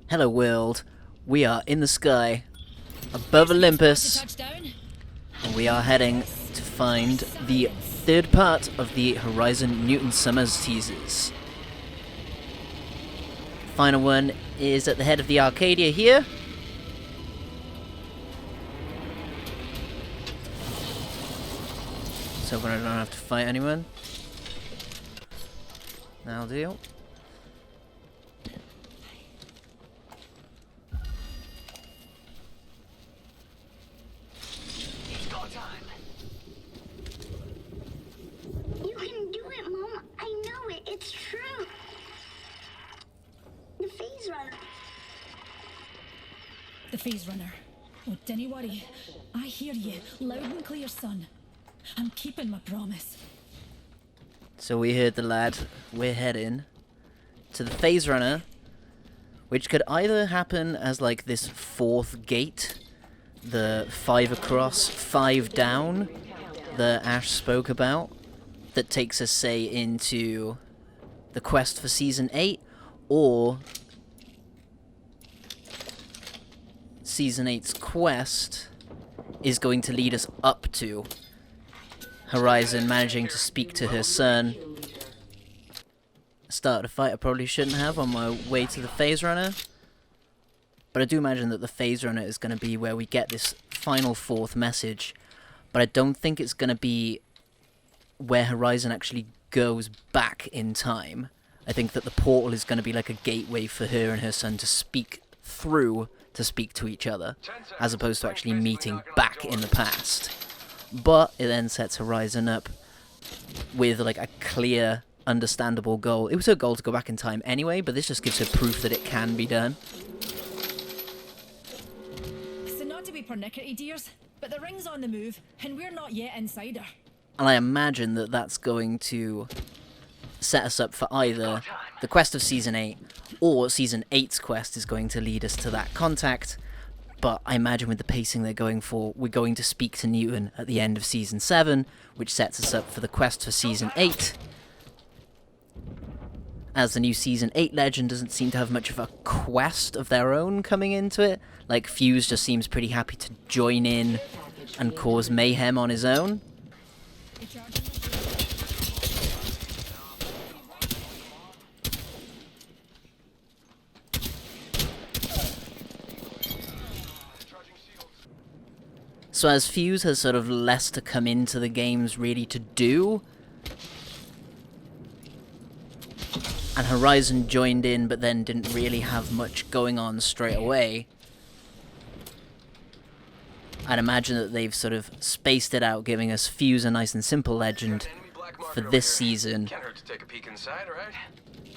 Hello world, we are in the sky, above Olympus, and we are heading to find the third part of the Horizon Newton Summers teasers. Final one is at the head of the Arcadia here. So when I don't have to fight anyone. That'll do. You can do it, Mom. I know it. It's true. The phase runner. The phase runner. Oh, dinna worry. I hear you, loud and clear, son. I'm keeping my promise. So we heard the lad. We're heading to the phase runner, which could either happen as like this fourth gate, the 5 across, 5 down, that Ash spoke about, that takes us, say, into the quest for Season 8, or Season 8's quest is going to lead us up to Horizon managing to speak to her son. Started a fight I probably shouldn't have on my way to the phase runner, but I do imagine that the phase runner is going to be where we get this final fourth message, but I don't think it's going to be where Horizon actually goes back in time. I think that the portal is going to be like a gateway for her and her son to speak through, to speak to each other, as opposed to actually meeting back in the past. But it then sets Horizon up with like a clear, understandable goal. It was her goal to go back in time anyway, but this just gives her proof that it can be done. So not to be pernickety, dears, but the ring's on the move, and we're not yet inside her. And I imagine that that's going to set us up for either the quest of Season 8, or Season 8's quest is going to lead us to that contact. But I imagine with the pacing they're going for, we're going to speak to Newton at the end of Season 7, which sets us up for the quest for Season 8. As the new Season 8 legend doesn't seem to have much of a quest of their own coming into it. Like, Fuse just seems pretty happy to join in and cause mayhem on his own. So as Fuse has sort of less to come into the games really to do, and Horizon joined in but then didn't really have much going on straight away, I'd imagine that they've sort of spaced it out, giving us Fuse a nice and simple legend for this season,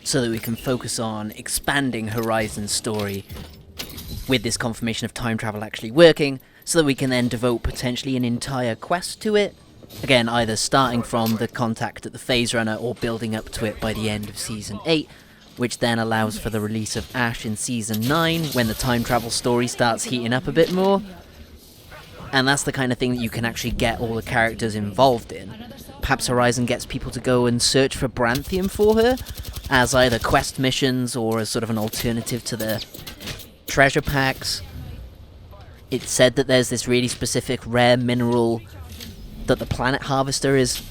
so that we can focus on expanding Horizon's story with this confirmation of time travel actually working, so that we can then devote potentially an entire quest to it. Again, either starting from the contact at the phase runner or building up to it by the end of Season 8, which then allows for the release of Ash in Season 9 when the time travel story starts heating up a bit more. And that's the kind of thing that you can actually get all the characters involved in. Perhaps Horizon gets people to go and search for Branthium for her, as either quest missions or as sort of an alternative to the treasure packs. It's said that there's this really specific rare mineral that the Planet Harvester is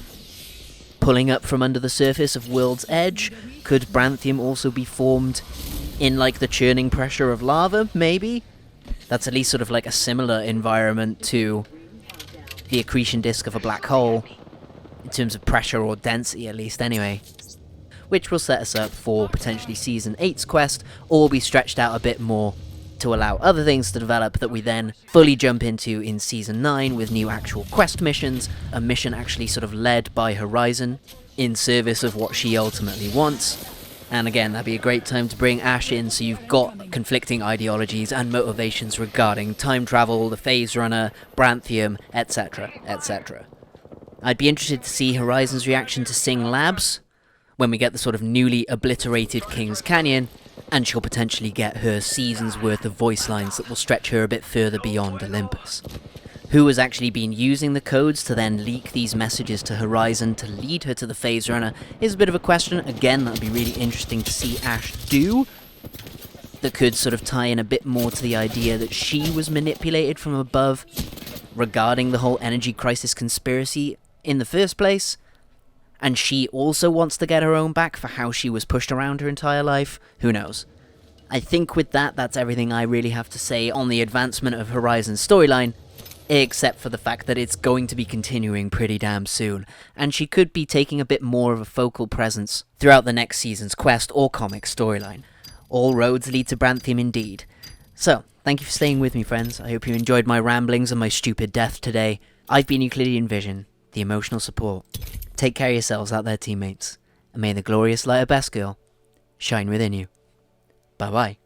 pulling up from under the surface of World's Edge. Could Branthium also be formed in like the churning pressure of lava, maybe? That's at least sort of like a similar environment to the accretion disk of a black hole, in terms of pressure or density at least anyway. Which will set us up for potentially Season 8's quest, or be stretched out a bit more to allow other things to develop that we then fully jump into in Season 9 with new actual quest missions, a mission actually sort of led by Horizon in service of what she ultimately wants. And again, that'd be a great time to bring Ash in, so you've got conflicting ideologies and motivations regarding time travel, the phase runner, Branthium, etc, etc. I'd be interested to see Horizon's reaction to Sing Labs when we get the sort of newly obliterated King's Canyon, and she'll potentially get her season's worth of voice lines that will stretch her a bit further beyond Olympus. Who has actually been using the codes to then leak these messages to Horizon to lead her to the phase runner is a bit of a question. Again, that would be really interesting to see Ash do. that could sort of tie in a bit more to the idea that she was manipulated from above regarding the whole energy crisis conspiracy in the first place, and she also wants to get her own back for how she was pushed around her entire life. Who knows? I think with that, that's everything I really have to say on the advancement of Horizon's storyline, except for the fact that it's going to be continuing pretty damn soon, and she could be taking a bit more of a focal presence throughout the next season's quest or comic storyline. All roads lead to Branthium indeed. So, thank you for staying with me, friends. I hope you enjoyed my ramblings and my stupid death today. I've been Euclidean Vision, the emotional support. Take care of yourselves out there, teammates, and may the glorious light of Best Girl shine within you. Bye-bye.